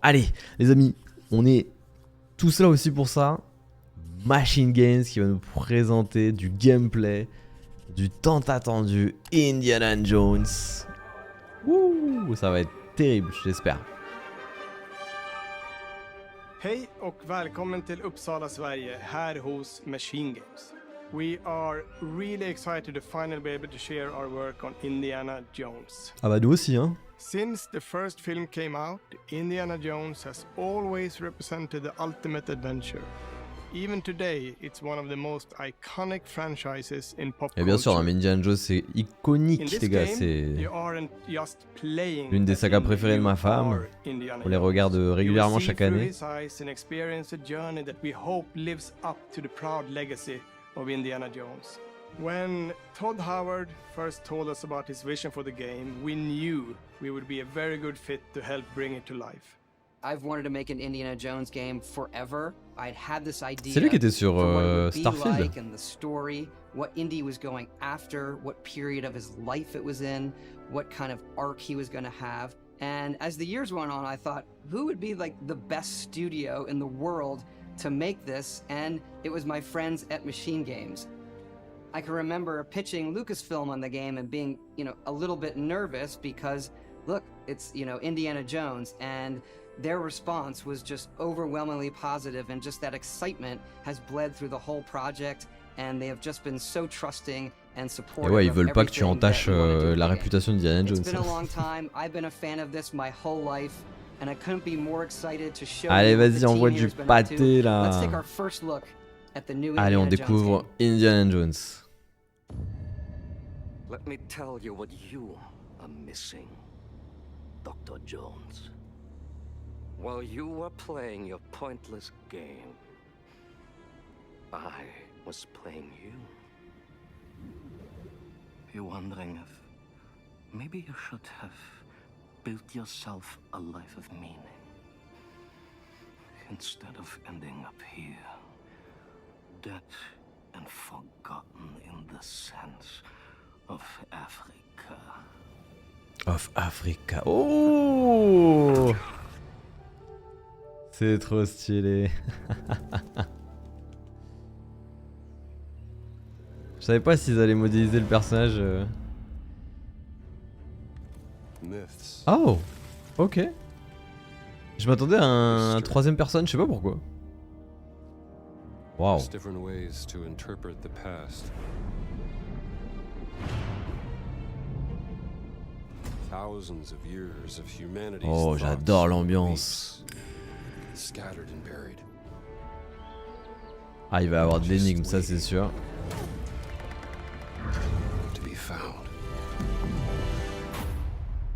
Allez, les amis, on est tous là aussi pour ça. Machine Games qui va nous présenter du gameplay du tant attendu Indiana Jones. Ouh, ça va être terrible, j'espère. Hej och välkommen till Uppsala, Sverige, här hos Machine Games. We are really excited to finally be able to share our work on Indiana Jones. Ah bah nous aussi hein. Since the first film came out, Indiana Jones has always represented the ultimate adventure. Even today, it's one of the most iconic franchises in pop culture. Et bien sûr, hein, Indiana Jones c'est iconique les gars, c'est l'une des sagas préférées de ma femme. On les regarde régulièrement chaque année. When Todd Howard first told us about his vision for the game, we knew we would be a very good fit to help bring it to life. I've wanted to make an Indiana Jones game forever. I'd had this idea. C'est lui qui était sur for what it would be Starfield. like and the story, what Indy was going after, what period of his life it was in, what kind of arc he was going to have. And as the years went on, I thought, who would be like the best studio in the world to make this? And it was my friends at Machine Games. I can remember pitching Lucasfilm on the game and being, a little bit nervous because, look, it's, Indiana Jones, and their response was just overwhelmingly positive, and just that excitement has bled through the whole project, and they have just been so trusting and supportive. Et ouais, ils veulent pas que tu entaches la réputation d'Indiana Jones. It's been a long time. I've been a fan of this my whole life, and I couldn't be more excited to show Allez, you what vas-y, the envoie team du here's been up to. pâté là. Let's take our first look at the new Allez, on Indiana découvre Jones game. Indiana Jones. Let me tell you what you are missing, Dr. Jones. While you were playing your pointless game, I was playing you. You're wondering if maybe you should have built yourself a life of meaning instead of ending up here, dead and forgotten in the sense of Africa. Of Africa. Oh! C'est trop stylé. Je savais pas s'ils allaient modéliser le personnage. Oh, ok. Je m'attendais à un troisième personne, je sais pas pourquoi. Waouh. Oh, j'adore l'ambiance. Ah, il va y avoir de l'énigme, ça c'est sûr.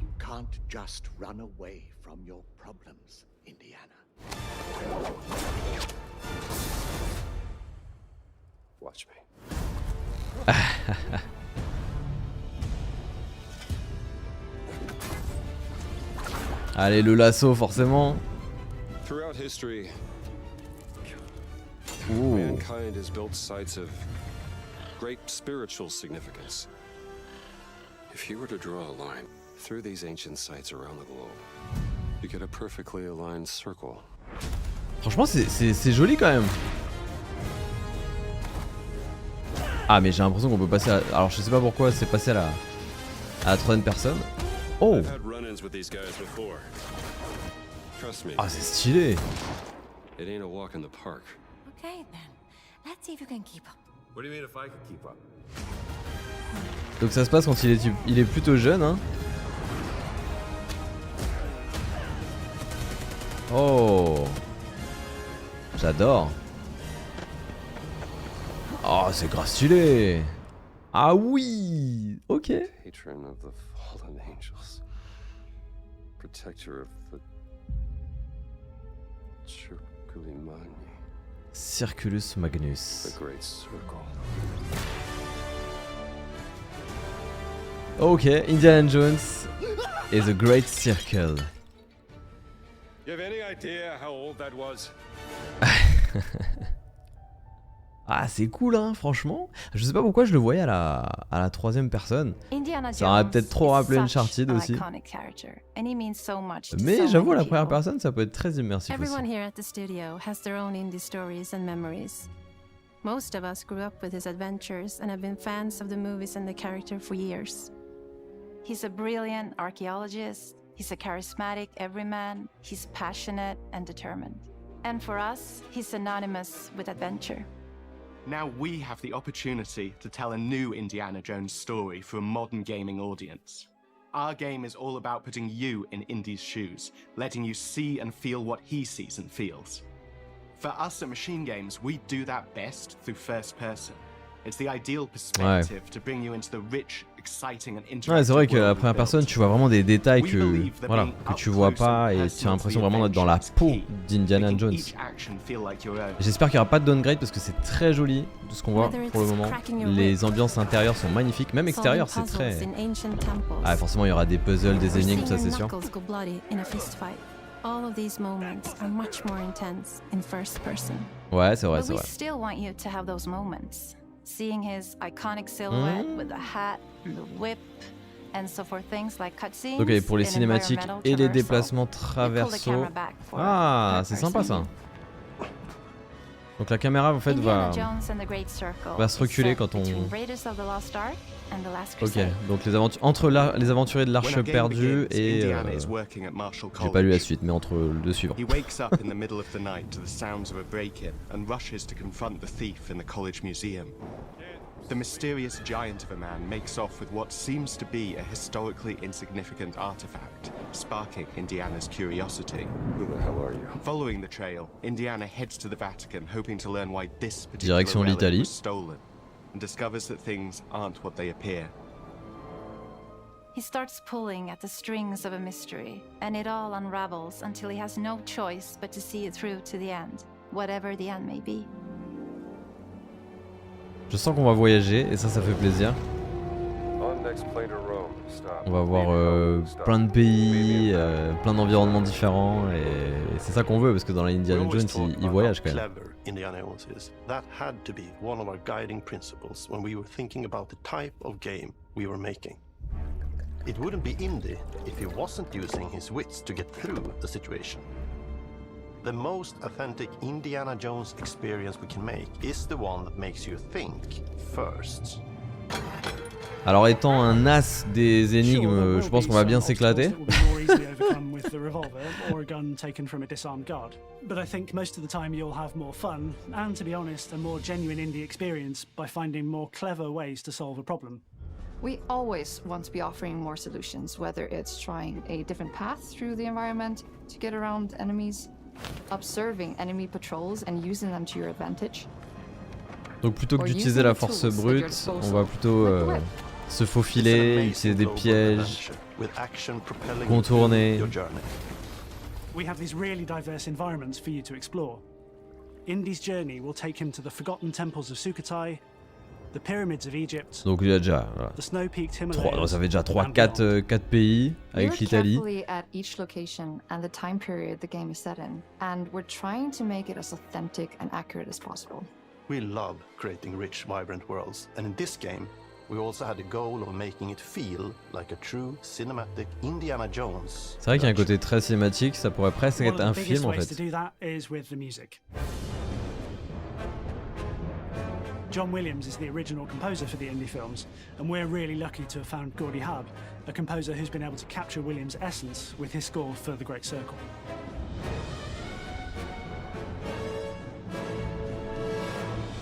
You can't just run away from your problems, Indiana. Watch me. Allez, le lasso forcément. Throughout history, Ouh. mankind has built sites of great spiritual significance. If you were to draw a line through these ancient sites around the globe, you get a perfectly aligned circle. Franchement, c'est joli quand même. Ah, mais j'ai l'impression qu'on peut passer à... Alors, je sais pas pourquoi c'est passé à la troisième personne. Oh. I've had run-ins with these guys before. Trust me, Ah, c'est stylé. it ain't a walk in the park. Okay, then. Let's see if you can keep up. What do you mean if I could keep up? Donc ça se passe quand il est plutôt jeune, hein. Oh. J'adore. Oh, c'est grave stylé. Ah oui. Ok. Patron of the fallen angels. Protector of the Circulimani. Circulus Magnus. The Great Circle. Ok, Indiana Jones et The Great Circle. You have any idea how old that was? Ah, c'est cool, hein, franchement. Je sais pas pourquoi je le voyais à la troisième personne. Indiana Ça aurait Jones peut-être trop is rappelé such Uncharted an aussi. iconic character, and he means so much to Mais so j'avoue, à many la première people. personne, ça peut être très immersif Everyone aussi. here at the studio has their own indie stories and memories. Most of us grew up with his adventures and have been fans of the movies and the character for years. He's a brilliant archaeologist, he's a charismatic everyman, he's passionate and determined. And for us, he's synonymous with adventure. Now we have the opportunity to tell a new Indiana Jones story for a modern gaming audience. Our game is all about putting you in Indy's shoes, letting you see and feel what he sees and feels. For us at Machine Games, we do that best through first person. It's the ideal perspective to bring you into the rich, exciting and interactive Ouais, c'est vrai que world la we've première built. personne, tu vois vraiment des détails We que, believe that voilà, being que up tu vois close and pas et tu personal as to l'impression the vraiment d'être dans la adventure peau is key, d'Indiana making Jones. each action feel like your own. J'espère qu'il n'y aura pas de downgrade parce que c'est très joli tout ce qu'on voit Whether pour le it's moment. cracking your Les whip, ambiances intérieures sont magnifiques, même extérieures c'est solving très... puzzles in ancient temples, Ah forcément il y aura des puzzles, des or énigmes, seeing ça your c'est sûr. knuckles go bloody in a fist fight. All of these moments are much more intense in first person. Ouais c'est vrai, But c'est we vrai. still want you to have those moments. Seeing his iconic silhouette with the hat, the whip, and so for things like cutscenes. Ok, pour les and cinématiques environmental et les traversal, déplacements you pull the traversaux. camera back for Ah, third c'est sympa person. ça. Donc la caméra en fait Indiana va... Jones and the Great Circle va se is reculer set quand on- between Raiders of the Lost Ark and the Last Ok, Crusade. donc les entre les aventuriers de When l'Arche our game perdue begins, et... Indiana is working at Marshall j'ai pas lu la College. suite, mais entre le deux suivants. He wakes up in the middle of the night to the sounds of a break-in and rushes to confront the thief in the college museum. The mysterious giant of a man makes off with what seems to be a historically insignificant artifact, sparking Indiana's curiosity. Who the hell are you? Following the trail, Indiana heads to the Vatican hoping to learn why this particular Direction relic l'Italie. was stolen, and discovers that things aren't what they appear. He starts pulling at the strings of a mystery, and it all unravels until he has no choice but to see it through to the end, whatever the end may be. Je sens qu'on va voyager et ça fait plaisir. On next plane to Rome. Stop. On va voir Maybe Rome. Stop. plein de pays, Maybe in plein d'environnements différents et c'est ça qu'on veut parce que dans les Indiana We always Jones talk il about voyage how quand même. clever Indiana Jones is. That had to be one of our guiding principles when we were thinking about the type of game we were making. It wouldn't be Indy if he wasn't using his wits to get through the situation. The most authentic Indiana Jones experience we can make is the one that makes you think first. Alors étant un as des énigmes, je pense qu'on va bien s'éclater. With the revolver or a gun taken from a disarmed guard. But I think most of the time you'll have more fun and, to be honest, a more genuine indie experience by finding more clever ways to solve a problem. We always want to be offering more solutions, whether it's trying a different path through the environment to get around enemies, observing enemy patrols and using them to your advantage. Donc plutôt que d'utiliser la force brute, on va plutôt se faufiler, utiliser des pièges, contourner. We have these really diverse environments for you to explore. Indy's journey will take him to the forgotten temples of Sukhothai, the pyramids of Egypt, Donc il y a déjà the snow-peaked ça Himalayas, fait déjà and 4 beyond. pays We avec look l'Italie. carefully at each location and the time period the game is set in, and we're trying to make it as authentic and accurate as possible. We love creating rich, vibrant worlds, and in this game, we also had the goal of making it feel like a true cinematic Indiana Jones. C'est vrai qu'il y a un côté très cinématique, ça pourrait presque One être of un the biggest film en ways to fait. do that is with the music. John Williams is the original composer for the indie films, and we're really lucky to have found Gordy Hub, a composer who's been able to capture Williams' essence with his score for The Great Circle.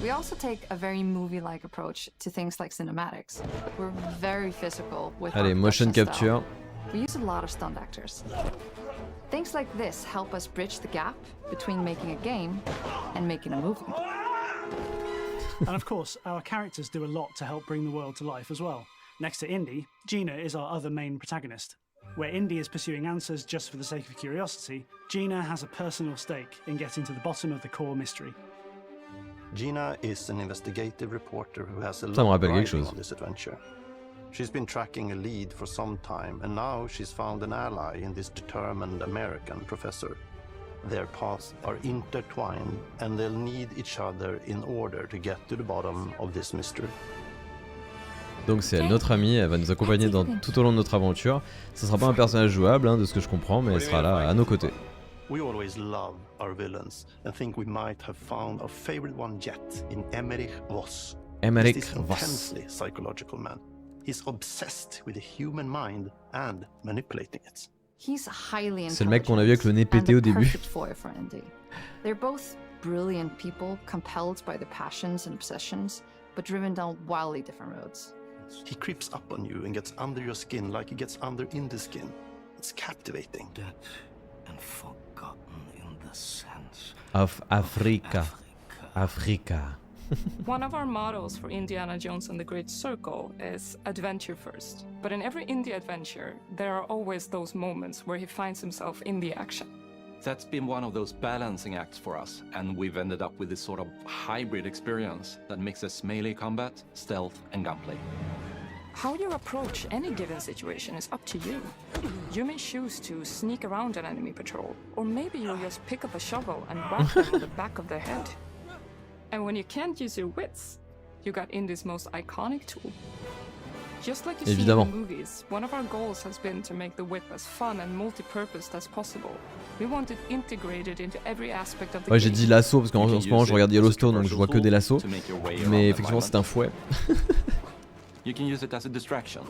We also take a very movie-like approach to things like cinematics. We're very physical with our Allez, motion production style. capture. We use a lot of stunt actors. Things like this help us bridge the gap between making a game and making a movie. And of course, our characters do a lot to help bring the world to life as well. Next to Indy, Gina is our other main protagonist. Where Indy is pursuing answers just for the sake of curiosity, Gina has a personal stake in getting to the bottom of the core mystery. Gina is an investigative reporter who has a Ça me lot rappelle quelque riding chose. on this adventure. She's been tracking a lead for some time, and now she's found an ally in this determined American professor. their paths are intertwined and they'll need each other in order to get to the bottom of this mystery. Donc c'est elle, notre amie, elle va nous accompagner tout au long de notre aventure. Ce sera pas un personnage jouable, hein, de ce que je comprends, mais elle sera là à nos côtés. We always love our villains and think we might have found our favorite one yet in Emmerich Voss. Emmerich He's this Voss. intensely psychological man. He's obsessed with the human mind and manipulating it. He's highly C'est le mec qu'on a vu avec le nez pété au début. perfect foil for Indy. They're both brilliant people, compelled by their passions and obsessions, but driven down wildly different roads. He creeps up on you and gets under your skin like he gets under Indy's skin. It's captivating. Dead and forgotten in the sense Of Africa. Africa. One of our mottos for Indiana Jones and the Great Circle is adventure first. But in every indie adventure, there are always those moments where he finds himself in the action. That's been one of those balancing acts for us, and we've ended up with this sort of hybrid experience that mixes melee combat, stealth, and gunplay. How you approach any given situation is up to you. You may choose to sneak around an enemy patrol, or maybe you'll just pick up a shovel and whack them on the back of their head. And when you can't use your wits, you got Indy's most iconic tool. Just like you see in the movies, one of our goals has been to make the whip as fun and multi-purposed as possible. We want it integrated into every aspect of the game. Ouais, j'ai dit lasso parce qu'en ce moment je regarde Yellowstone donc je vois que des lassos. Mais effectivement c'est un fouet. You can use it as a distraction.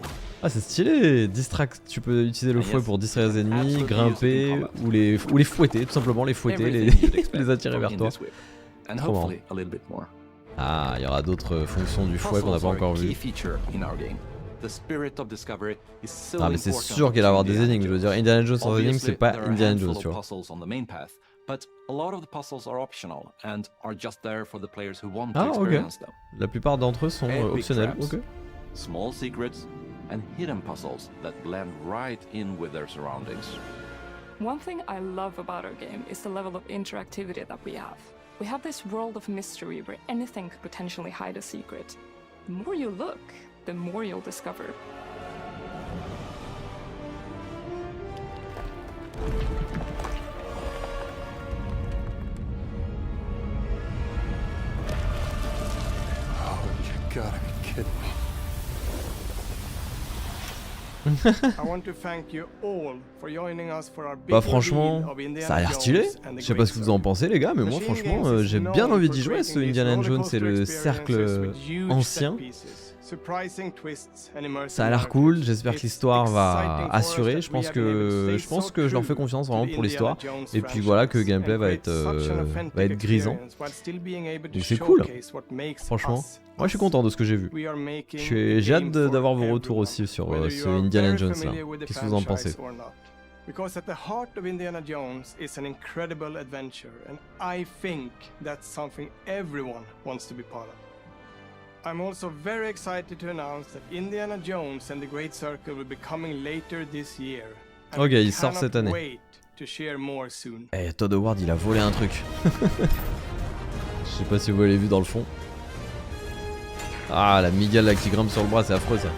Ah c'est stylé, tu peux utiliser le fouet pour distraire les ennemis, grimper ou les fouetter, tout simplement les fouetter, les attirer vers toi. Trop marrant. Ah, il y aura d'autres fonctions du fouet qu'on n'a pas encore vues. Ah mais c'est sûr qu'il va y avoir des énigmes, je veux dire Indiana Jones sans énigmes c'est pas Indiana Jones tu vois. But a lot of the puzzles are optional and are just there for the players who want to Ah ok, experience them. la plupart d'entre eux sont optionnels, ok. Small secrets and hidden puzzles that blend right in with their surroundings. One thing I love about our game is the level of interactivity that we have. We have this world of mystery where anything could potentially hide a secret. The more you look, the more you'll discover. Oh, you gotta be kidding me. Bah franchement, ça a l'air stylé. Je sais pas ce que vous en pensez les gars, mais moi franchement j'ai bien envie d'y jouer ce Indiana Jones et le cercle ancien. Ça a l'air cool, j'espère que l'histoire va assurer, je pense que je leur fais confiance vraiment pour l'histoire. Et puis voilà que le gameplay va être grisant. Donc c'est cool, franchement. Moi je suis content de ce que j'ai vu. J'ai hâte d'avoir vos retours aussi sur ce Indiana Jones là. Qu'est-ce que vous en pensez? Because at the heart of Indiana Jones is an incredible adventure, and I think that's something everyone wants to be part of. I'm also very excited to announce that Indiana Jones and the Great Circle will be coming later this year. Ok, il sort cette année. Wait to share more soon. Eh, Todd Howard il a volé un truc. Je sais pas si vous l'avez vu dans le fond. Ah la migale là qui grimpe sur le bras, c'est affreux ça.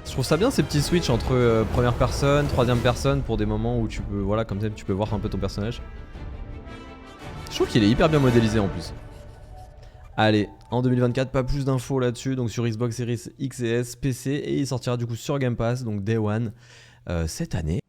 Je trouve ça bien ces petits switches entre première personne, troisième personne pour des moments où tu peux, voilà, comme ça tu peux voir un peu ton personnage. Je trouve qu'il est hyper bien modélisé en plus. Allez, en 2024, pas plus d'infos là-dessus, donc sur Xbox Series X et S, PC, et il sortira du coup sur Game Pass, donc Day One, cette année.